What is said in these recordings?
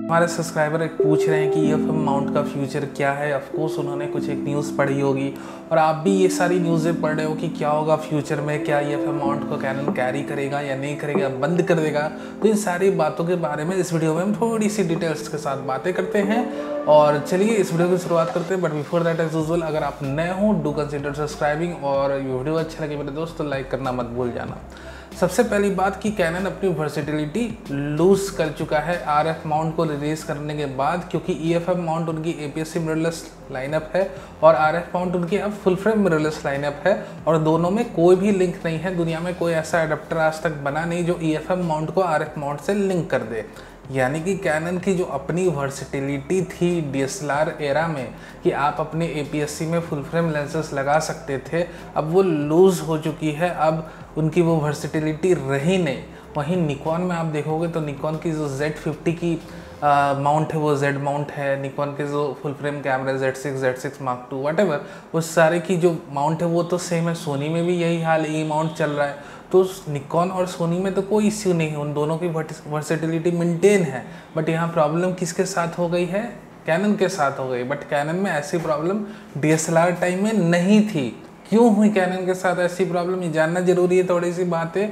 हमारे सब्सक्राइबर एक पूछ रहे हैं कि EFM माउंट का फ्यूचर क्या है। ऑफ कोर्स उन्होंने कुछ एक न्यूज़ पढ़ी होगी और आप भी ये सारी न्यूज़ें पढ़ रहे हो कि क्या होगा फ्यूचर में, क्या EFM माउंट को कैनन कैरी करेगा या नहीं करेगा, बंद कर देगा। तो इन सारी बातों के बारे में इस वीडियो में हम थोड़ी सी डिटेल्स के साथ बातें करते हैं और चलिए इस वीडियो की शुरुआत करते हैं। But before that as usual, अगर आप नए हो डू कंसिडर सब्सक्राइबिंग और ये वीडियो अच्छा लगे मेरे दोस्त तो लाइक करना मत भूल जाना। सबसे पहली बात कि कैनन अपनी वर्सेटिलिटी लूज कर चुका है RF माउंट को रिलीज करने के बाद, क्योंकि EFM माउंट उनकी APS-C मिररलेस लाइनअप है और RF माउंट उनकी अब फुल फ्रेम मिररलेस लाइनअप है और दोनों में कोई भी लिंक नहीं है। दुनिया में कोई ऐसा एडाप्टर आज तक बना नहीं जो EFM माउंट को RF माउंट से लिंक कर दे। यानी कि कैनन की जो अपनी वर्सिटिलिटी थी DSLR एरा में कि आप अपने APS-C में फुल फ्रेम लेंसेज लगा सकते थे, अब वो लूज़ हो चुकी है। अब उनकी वो वर्सिटिलिटी रही नहीं। वहीं निकॉन में आप देखोगे तो निकॉन की जो Z50 की माउंट है वो Z माउंट है। निकॉन के जो full frame camera Z6 Mark II whatever उस सारे की जो माउंट है वो तो सेम है। सोनी में भी यही हाल E माउंट चल रहा है। तो निकॉन और सोनी में तो कोई इश्यू नहीं है, उन दोनों की वर्सेटिलिटी मेंटेन है। बट यहाँ प्रॉब्लम किसके साथ हो गई है? कैनन के साथ हो गई। बट कैनन में ऐसी प्रॉब्लम DSLR टाइम में नहीं थी। क्यों हुई कैनन के साथ ऐसी प्रॉब्लम, ये जानना जरूरी है। थोड़ी सी बातें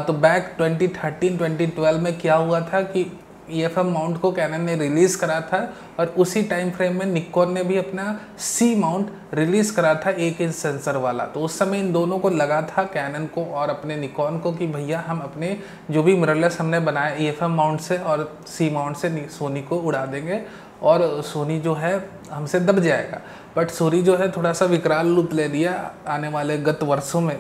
तो बैक 2013-2012 में क्या हुआ था कि EFM माउंट को कैनन ने रिलीज़ करा था और उसी टाइम फ्रेम में निकॉन ने भी अपना C माउंट रिलीज़ करा था 1 इंच सेंसर वाला। तो उस समय इन दोनों को लगा था, कैनन को और अपने निकॉन को, कि भैया हम अपने जो भी मिररलेस हमने बनाया EFM माउंट से और C माउंट से सोनी को उड़ा देंगे और सोनी जो है हमसे दब जाएगा। बट सोनी जो है थोड़ा सा विकराल रूप ले लिया आने वाले गत वर्षों में।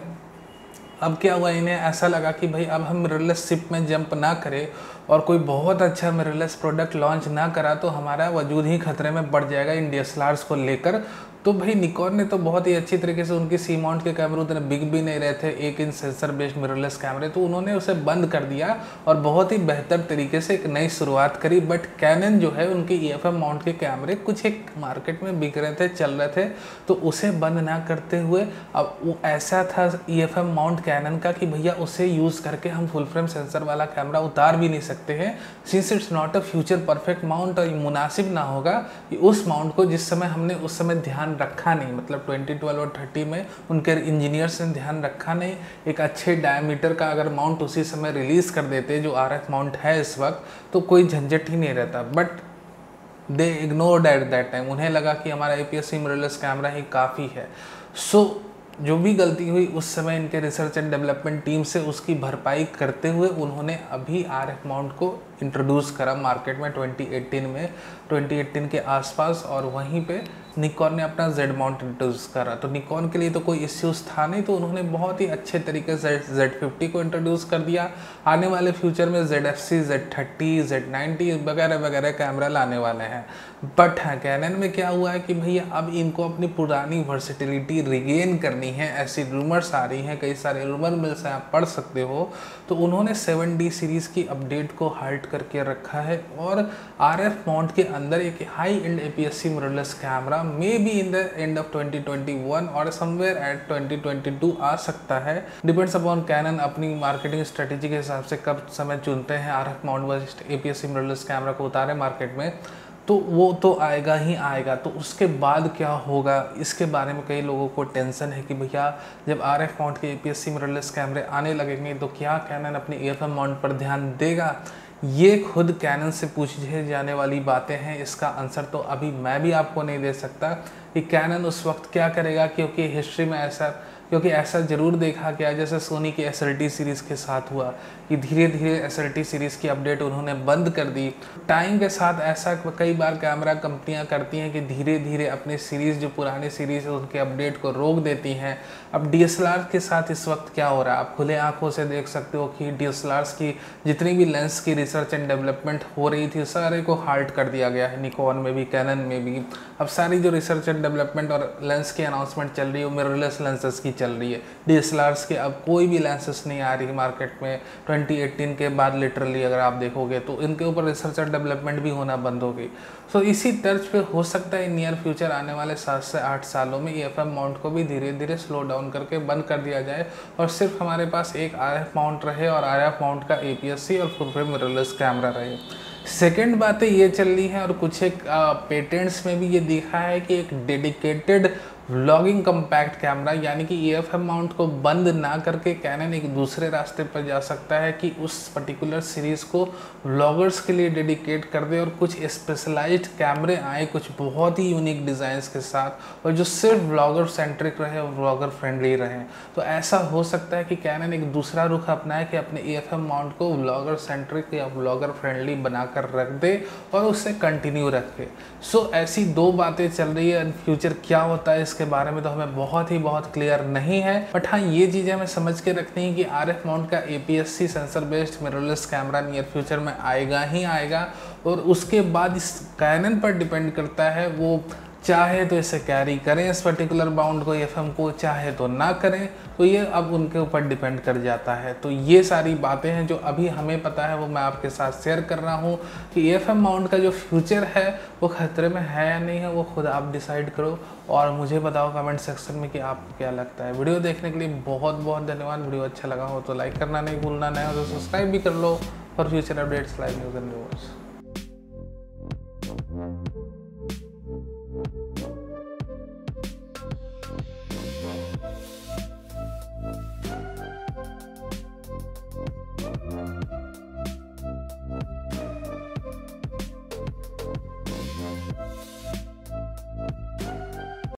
अब क्या हुआ, इन्हें ऐसा लगा कि भाई अब हम मिररलेस शिप में जंप ना करें और कोई बहुत अच्छा मिररलेस प्रोडक्ट लॉन्च ना करा तो हमारा वजूद ही खतरे में बढ़ जाएगा इन DSLRs को लेकर। तो भाई निकॉन ने तो बहुत ही अच्छी तरीके से, उनकी C माउंट के कैमरे उतने बिग भी नहीं रहे थे, 1 इंच सेंसर बेस्ड मिररलेस कैमरे, तो उन्होंने उसे बंद कर दिया और बहुत ही बेहतर तरीके से एक नई शुरुआत करी। बट कैनन जो है उनके EFM माउंट के कैमरे कुछ एक मार्केट में बिक रहे थे, चल रहे थे, तो उसे बंद ना करते हुए अब वो ऐसा था EFM माउंट कैनन का कि भैया उसे यूज़ करके हम फुल फ्रेम सेंसर वाला कैमरा उतार भी नहीं सकते हैं। Since it's not a future perfect mount और मुनासिब ना होगा कि उस माउंट को, जिस समय हमने उस समय ध्यान रखा नहीं, मतलब 2012 और 30 में उनके इंजीनियर्स ने ध्यान रखा नहीं, एक अच्छे डायमीटर का अगर माउंट उसी समय रिलीज़ कर देते जो RF माउंट है इस वक्त, तो कोई झंझट ही नहीं रहता। But they ignored at that time. उन्हें लगा कि हमारा APS-C मिररलेस कैमरा ही काफ़ी है। सो जो भी गलती हुई उस समय इनके रिसर्च एंड डेवलपमेंट टीम से, उसकी भरपाई करते हुए उन्होंने अभी RF माउंट को इंट्रोड्यूस करा मार्केट में 2018 के आसपास, और वहीं पे निकॉन ने अपना Z माउंट इंट्रोड्यूस करा। तो निकॉन के लिए तो कोई इश्यूज था नहीं, तो उन्होंने बहुत ही अच्छे तरीके से Z50 को इंट्रोड्यूस कर दिया। आने वाले फ्यूचर में ZFC, Z30, Z90 वगैरह वगैरह कैमरा लाने वाले हैं। बट हाँ, कैनन में क्या हुआ है कि भैया अब इनको अपनी पुरानी वर्सिटिलिटी रिगेन करनी है। ऐसी रूमर्स आ रही हैं, कई सारे रूमर मिल से आप पढ़ सकते हो। तो उन्होंने 7D सीरीज़ की अपडेट को हाल्ट करके रखा है और RF माउंट के अंदर एक high and APS-C mirrorless camera may be in the end of 2021 और समवेयर एट 2022 आ सकता है। डिपेंड्स अपॉन कैनन अपनी मार्केटिंग स्ट्रेटेजी के हिसाब से कब समय चुनते हैं RF mount based APS-C mirrorless camera को उतारे मार्केट में, तो वो तो आएगा ही आएगा। तो उसके बाद क्या होगा, इसके बारे में कई लोगों को टेंशन है कि भैया जब RF माउंट के APS-C मिररलेस कैमरे आने लगेंगे तो क्या कैनन अपनी EFM माउंट पर ध्यान देगा। ये खुद कैनन से पूछे जाने वाली बातें हैं। इसका आंसर तो अभी मैं भी आपको नहीं दे सकता कि कैनन उस वक्त क्या करेगा, क्योंकि हिस्ट्री में ऐसा ज़रूर देखा गया, जैसे सोनी की SLT सीरीज़ के साथ हुआ कि धीरे धीरे SLT सीरीज़ की अपडेट उन्होंने बंद कर दी। टाइम के साथ ऐसा कई बार कैमरा कंपनियां करती हैं कि धीरे धीरे अपनी सीरीज़, जो पुरानी सीरीज़ है, उनके अपडेट को रोक देती हैं। अब DSLR के साथ इस वक्त क्या हो रहा है, आप खुले आंखों से देख सकते हो कि DSLRs की जितनी भी लेंस की रिसर्च एंड डेवलपमेंट हो रही थी, सारे को हाल्ट कर दिया गया है। निकॉन में भी, कैनन में भी। अब सारी जो रिसर्च एंड डेवलपमेंट और लेंस की अनाउंसमेंट चल रही है वो मिररलेस लेंसेज की चल रही है। DSLRs के अब कोई भी लेंसेज नहीं आ रही मार्केट में 2018 के बाद। लिटरली अगर आप देखोगे तो इनके ऊपर रिसर्च एंड डेवलपमेंट भी होना बंद हो गई। सो इसी तर्ज पे हो सकता है नियर फ्यूचर आने वाले 7 से 8 सालों में EFM माउंट को भी धीरे धीरे स्लो डाउन करके बंद कर दिया जाए और सिर्फ हमारे पास एक RF माउंट रहे और RF माउंट का APS-C और फुल फ्रेम मिररलेस कैमरा रहे। सेकंड बातें ये चल रही हैं और कुछ एक पेटेंट्स में भी ये दिखा है कि एक डेडिकेटेड व्लॉगिंग कम्पैक्ट कैमरा यानी कि EFM माउंट को बंद ना करके कैनन एक दूसरे रास्ते पर जा सकता है कि उस पर्टिकुलर सीरीज़ को व्लॉगर्स के लिए डेडिकेट कर दे और कुछ स्पेशलाइज्ड कैमरे आए कुछ बहुत ही यूनिक डिज़ाइंस के साथ और जो सिर्फ व्लॉगर सेंट्रिक रहे और व्लॉगर फ्रेंडली रहे। तो ऐसा हो सकता है कि कैनन एक दूसरा रुख अपनाए कि अपने EFM माउंट को व्लॉगर सेंट्रिक या व्लॉगर फ्रेंडली बनाकर रख दे और उसे कंटिन्यू रखे। सो ऐसी दो बातें चल रही है। फ्यूचर क्या होता है इसके बारे में तो हमें बहुत क्लियर नहीं है, बट हाँ ये चीज़ें हमें समझ के रखनी है कि RF माउंट का APS-C sensor based mirrorless camera near future में आएगा ही आएगा और उसके बाद इस कैनन पर डिपेंड करता है वो चाहे तो इसे कैरी करें इस पर्टिकुलर माउंट को EFM को, चाहे तो ना करें, तो ये अब उनके ऊपर डिपेंड कर जाता है। तो ये सारी बातें हैं जो अभी हमें पता है वो मैं आपके साथ शेयर कर रहा हूँ कि EFM माउंट का जो फ्यूचर है वो खतरे में है या नहीं है वो खुद आप डिसाइड करो और मुझे बताओ कमेंट सेक्शन में कि आपको क्या लगता है। वीडियो देखने के लिए बहुत धन्यवाद। वीडियो अच्छा लगा हो तो लाइक करना नहीं भूलना, नहीं हो तो सब्सक्राइब भी कर लो for future updates live news and reviews.